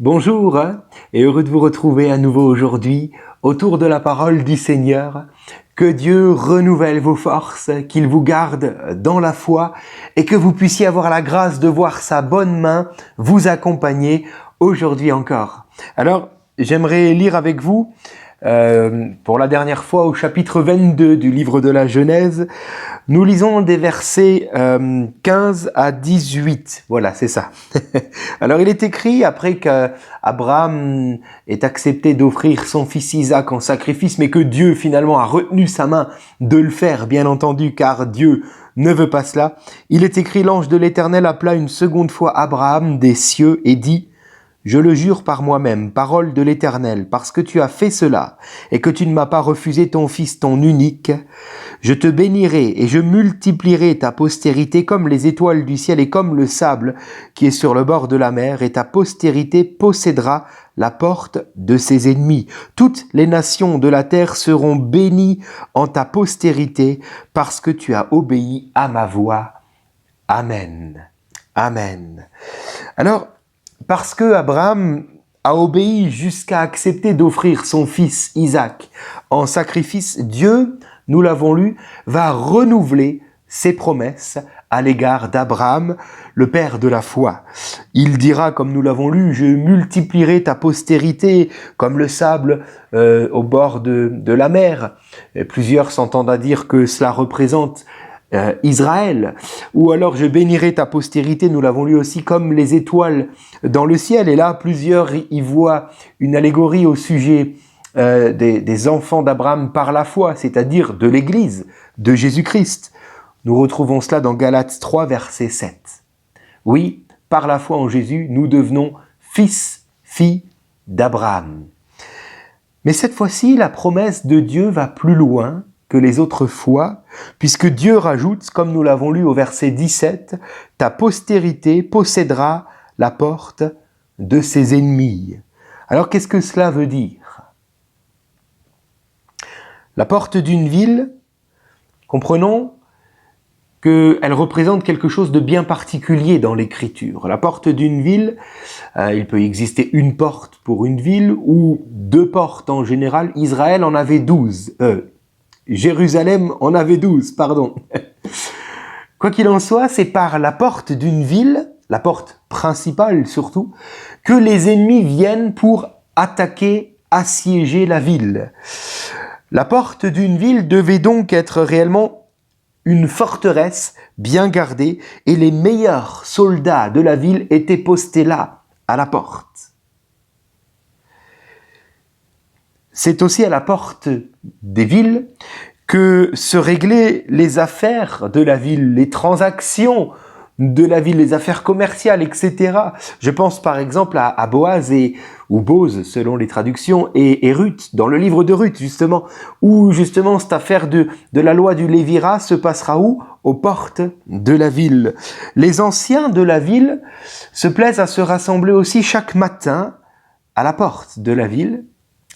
Bonjour et heureux de vous retrouver à nouveau aujourd'hui autour de la parole du Seigneur. Que Dieu renouvelle vos forces, qu'il vous garde dans la foi et que vous puissiez avoir la grâce de voir sa bonne main vous accompagner aujourd'hui encore. Alors, j'aimerais lire avec vous pour la dernière fois au chapitre 22 du livre de la Genèse. Nous lisons des versets 15 à 18. Voilà, c'est ça. Alors il est écrit, après qu'Abraham ait accepté d'offrir son fils Isaac en sacrifice, mais que Dieu finalement a retenu sa main de le faire, bien entendu, car Dieu ne veut pas cela. Il est écrit, l'ange de l'Éternel appela une seconde fois Abraham des cieux et dit: je le jure par moi-même, parole de l'Éternel, parce que tu as fait cela, et que tu ne m'as pas refusé ton fils, ton unique, je te bénirai et je multiplierai ta postérité comme les étoiles du ciel et comme le sable qui est sur le bord de la mer, et ta postérité possédera la porte de ses ennemis. Toutes les nations de la terre seront bénies en ta postérité, parce que tu as obéi à ma voix. Amen. Amen. Alors, parce que Abraham a obéi jusqu'à accepter d'offrir son fils Isaac en sacrifice, Dieu, nous l'avons lu, va renouveler ses promesses à l'égard d'Abraham, le père de la foi. Il dira, comme nous l'avons lu, je multiplierai ta postérité comme le sable au bord de la mer. Et plusieurs s'entendent à dire que cela représente Israël, ou alors je bénirai ta postérité, nous l'avons lu aussi, comme les étoiles dans le ciel. Et là, plusieurs y voient une allégorie au sujet des enfants d'Abraham par la foi, c'est-à-dire de l'Église, de Jésus-Christ. Nous retrouvons cela dans Galates 3, verset 7. Oui, par la foi en Jésus, nous devenons fils, filles d'Abraham. Mais cette fois-ci, la promesse de Dieu va plus loin que les autres fois, puisque Dieu rajoute, comme nous l'avons lu au verset 17, « Ta postérité possédera la porte de ses ennemis ». Alors qu'est-ce que cela veut dire? La porte d'une ville, comprenons qu'elle représente quelque chose de bien particulier dans l'Écriture. La porte d'une ville, il peut exister une porte pour une ville ou deux portes en général. Israël en avait 12. Jérusalem en avait 12, pardon. Quoi qu'il en soit, c'est par la porte d'une ville, la porte principale surtout, que les ennemis viennent pour attaquer, assiéger la ville. La porte d'une ville devait donc être réellement une forteresse bien gardée, et les meilleurs soldats de la ville étaient postés là, à la porte. C'est aussi à la porte des villes que se réglaient les affaires de la ville, les transactions de la ville, les affaires commerciales, etc. Je pense par exemple à Boaz ou Boz, selon les traductions, et Ruth, dans le livre de Ruth, justement, où justement cette affaire de la loi du Lévirat se passera où? Aux portes de la ville. Les anciens de la ville se plaisent à se rassembler aussi chaque matin à la porte de la ville,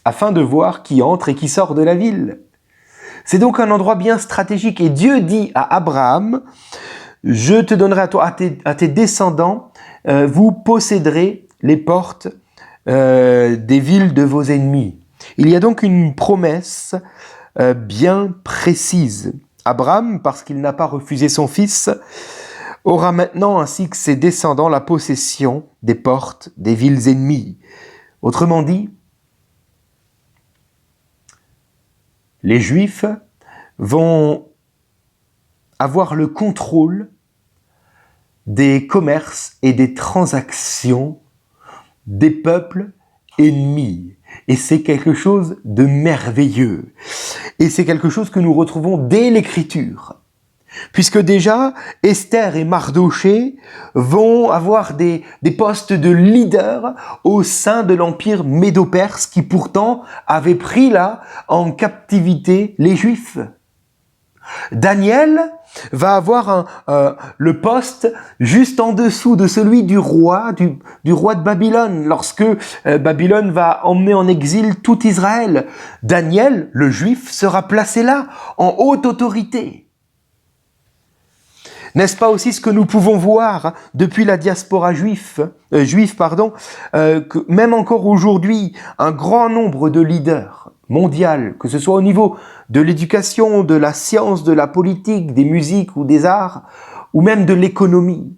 afin de voir qui entre et qui sort de la ville. C'est donc un endroit bien stratégique. Et Dieu dit à Abraham, je te donnerai à toi, à tes descendants, vous posséderez les portes des villes de vos ennemis. Il y a donc une promesse bien précise. Abraham, parce qu'il n'a pas refusé son fils, aura maintenant, ainsi que ses descendants, la possession des portes des villes ennemies. Autrement dit, les Juifs vont avoir le contrôle des commerces et des transactions des peuples ennemis. Et c'est quelque chose de merveilleux. Et c'est quelque chose que nous retrouvons dès l'Écriture. Puisque déjà, Esther et Mardoché vont avoir des postes de leader au sein de l'empire médo-perse qui pourtant avait pris là en captivité les Juifs. Daniel va avoir le poste juste en dessous de celui du roi de Babylone, lorsque Babylone va emmener en exil tout Israël. Daniel, le juif, sera placé là, en haute autorité. N'est-ce pas aussi ce que nous pouvons voir depuis la diaspora juive, que même encore aujourd'hui, un grand nombre de leaders mondiaux, que ce soit au niveau de l'éducation, de la science, de la politique, des musiques ou des arts, ou même de l'économie,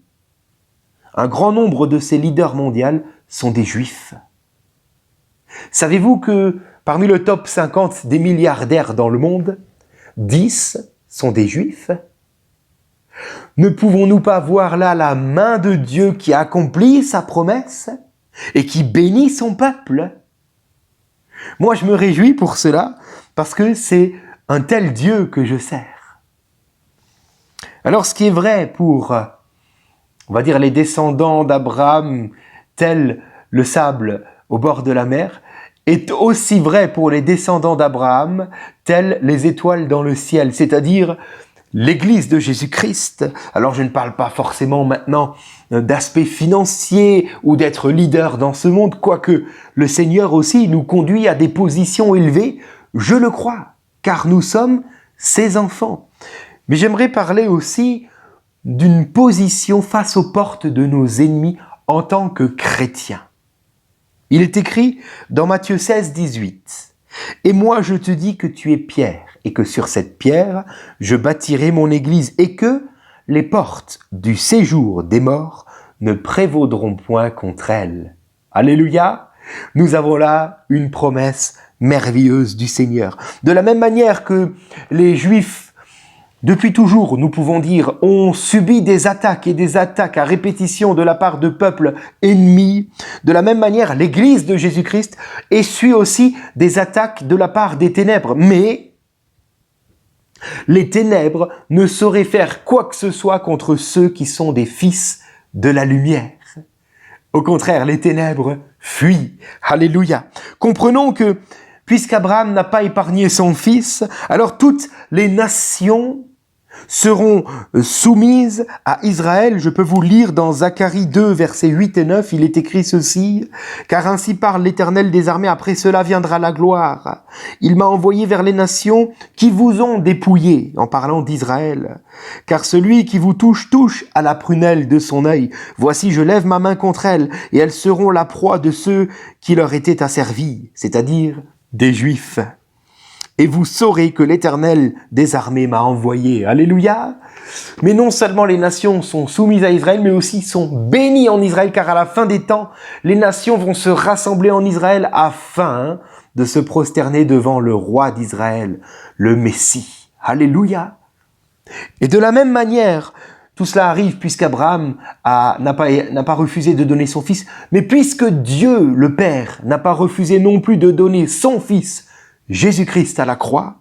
un grand nombre de ces leaders mondiaux sont des juifs. Savez-vous que parmi le top 50 des milliardaires dans le monde, 10 sont des juifs? Ne pouvons-nous pas voir là la main de Dieu qui accomplit sa promesse et qui bénit son peuple? Moi, je me réjouis pour cela parce que c'est un tel Dieu que je sers. Alors, ce qui est vrai pour, on va dire, les descendants d'Abraham, tel le sable au bord de la mer, est aussi vrai pour les descendants d'Abraham, tels les étoiles dans le ciel, c'est-à-dire l'Église de Jésus-Christ. Alors je ne parle pas forcément maintenant d'aspect financier ou d'être leader dans ce monde, quoique le Seigneur aussi nous conduit à des positions élevées, je le crois, car nous sommes ses enfants. Mais j'aimerais parler aussi d'une position face aux portes de nos ennemis en tant que chrétiens. Il est écrit dans Matthieu 16, 18. « Et moi je te dis que tu es Pierre, et que sur cette pierre je bâtirai mon église, et que les portes du séjour des morts ne prévaudront point contre elle. » Alléluia! Nous avons là une promesse merveilleuse du Seigneur. De la même manière que les Juifs, depuis toujours, nous pouvons dire, ont subi des attaques et des attaques à répétition de la part de peuples ennemis. De la même manière, l'Église de Jésus-Christ essuie aussi des attaques de la part des ténèbres. Mais les ténèbres ne sauraient faire quoi que ce soit contre ceux qui sont des fils de la lumière. Au contraire, les ténèbres fuient. Alléluia. Comprenons que, puisqu'Abraham n'a pas épargné son fils, alors toutes les nations seront soumises à Israël. Je peux vous lire dans Zacharie 2, versets 8 et 9, il est écrit ceci: « Car ainsi parle l'Éternel des armées, après cela viendra la gloire. Il m'a envoyé vers les nations qui vous ont dépouillé, en parlant d'Israël. Car celui qui vous touche, touche à la prunelle de son œil. Voici, je lève ma main contre elles, et elles seront la proie de ceux qui leur étaient asservis, c'est-à-dire des Juifs. Et vous saurez que l'Éternel des armées m'a envoyé. » Alléluia. Mais non seulement les nations sont soumises à Israël, mais aussi sont bénies en Israël, car à la fin des temps, les nations vont se rassembler en Israël afin de se prosterner devant le roi d'Israël, le Messie. Alléluia. Et de la même manière, tout cela arrive puisqu'Abraham n'a pas refusé de donner son fils, mais puisque Dieu, le Père, n'a pas refusé non plus de donner son fils, Jésus-Christ à la croix,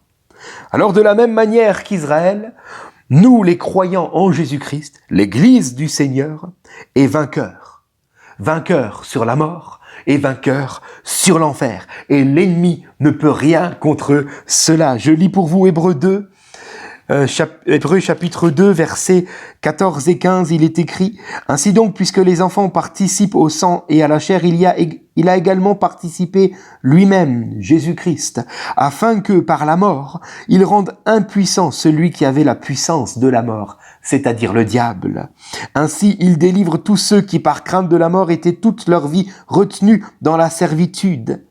alors de la même manière qu'Israël, nous les croyants en Jésus-Christ, l'Église du Seigneur, est vainqueur. Vainqueur sur la mort et vainqueur sur l'enfer. Et l'ennemi ne peut rien contre cela. Je lis pour vous Hébreux 2, Hébreux chapitre 2, versets 14 et 15, il est écrit: « Ainsi donc, puisque les enfants participent au sang et à la chair, il a également participé lui-même, Jésus-Christ, afin que, par la mort, il rende impuissant celui qui avait la puissance de la mort, c'est-à-dire le diable. Ainsi, il délivre tous ceux qui, par crainte de la mort, étaient toute leur vie retenus dans la servitude. »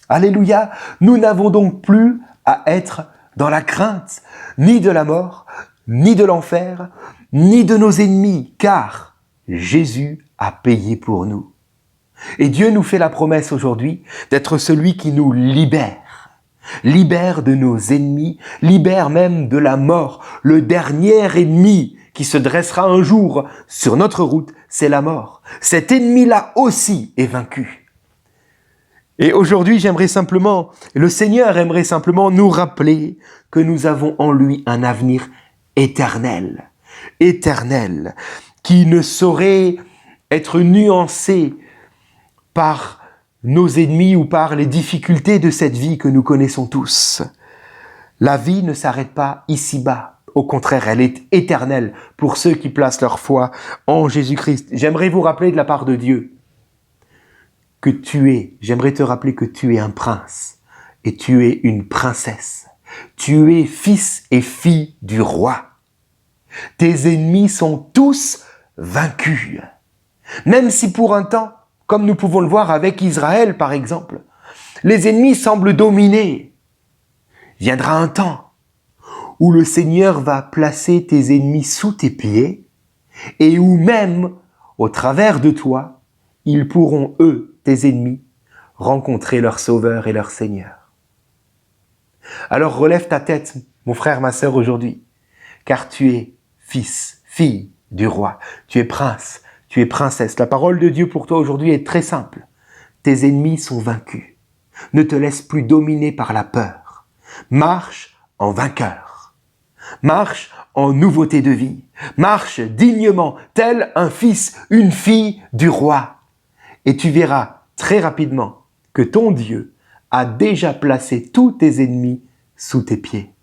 Alléluia! Nous n'avons donc plus à être dans la crainte, ni de la mort, ni de l'enfer, ni de nos ennemis, car Jésus a payé pour nous. Et Dieu nous fait la promesse aujourd'hui d'être celui qui nous libère. Libère de nos ennemis, libère même de la mort. Le dernier ennemi qui se dressera un jour sur notre route, c'est la mort. Cet ennemi-là aussi est vaincu. Et aujourd'hui, le Seigneur aimerait simplement nous rappeler que nous avons en lui un avenir éternel, qui ne saurait être nuancé par nos ennemis ou par les difficultés de cette vie que nous connaissons tous. La vie ne s'arrête pas ici-bas. Au contraire, elle est éternelle pour ceux qui placent leur foi en Jésus-Christ. J'aimerais vous rappeler de la part de Dieu j'aimerais te rappeler que tu es un prince et tu es une princesse. Tu es fils et fille du roi. Tes ennemis sont tous vaincus. Même si pour un temps, comme nous pouvons le voir avec Israël par exemple, les ennemis semblent dominer, viendra un temps où le Seigneur va placer tes ennemis sous tes pieds et où même, au travers de toi, ils pourront, eux, tes ennemis, rencontrer leur Sauveur et leur Seigneur. Alors relève ta tête, mon frère, ma sœur, aujourd'hui, car tu es fils, fille du roi, tu es prince, tu es princesse. La parole de Dieu pour toi aujourd'hui est très simple. Tes ennemis sont vaincus. Ne te laisse plus dominer par la peur. Marche en vainqueur. Marche en nouveauté de vie. Marche dignement, tel un fils, une fille du roi. Et tu verras très rapidement que ton Dieu a déjà placé tous tes ennemis sous tes pieds.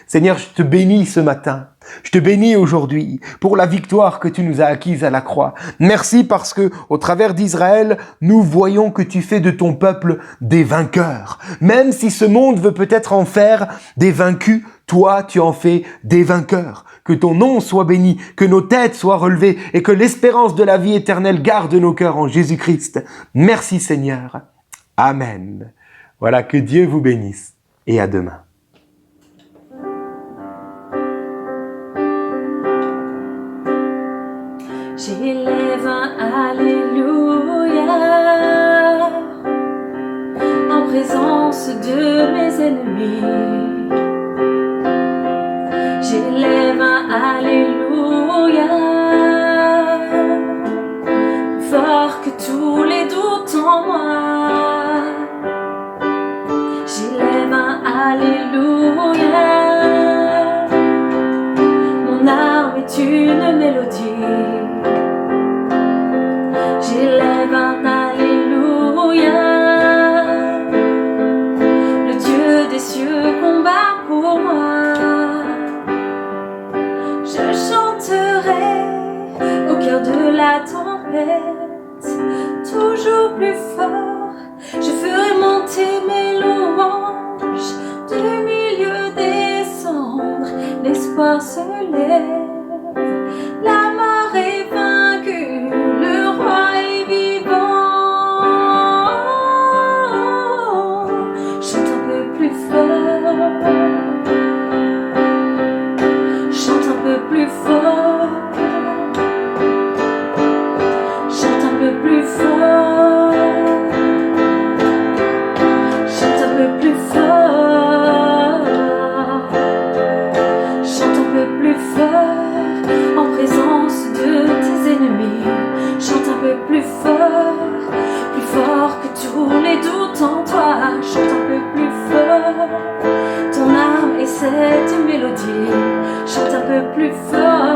Seigneur, je te bénis ce matin. Je te bénis aujourd'hui pour la victoire que tu nous as acquise à la croix. Merci parce que, au travers d'Israël, nous voyons que tu fais de ton peuple des vainqueurs. Même si ce monde veut peut-être en faire des vaincus, toi, tu en fais des vainqueurs. Que ton nom soit béni, que nos têtes soient relevées et que l'espérance de la vie éternelle garde nos cœurs en Jésus-Christ. Merci Seigneur. Amen. Voilà, que Dieu vous bénisse et à demain. J'élève un Alléluia en présence de mes ennemis. J'élève un Alléluia plus fort que tous les doutes en moi. J'élève un Alléluia. Mon arme est une mélodie. J'élève un Alléluia. Le Dieu des cieux combat pour moi. Je chanterai au cœur de la tempête, toujours plus fort. Je ferai monter mes louanges du milieu des cendres. L'espoir se lève, la mort est vaincue, le roi est vivant. Chante un peu plus fort, chante un peu plus fort, chante un peu plus fort, chante un peu plus fort, chante un peu plus fort en présence de tes ennemis. Chante un peu plus fort que tous les doutes en toi. Chante un peu plus fort, ton âme est cette mélodie. Chante un peu plus fort.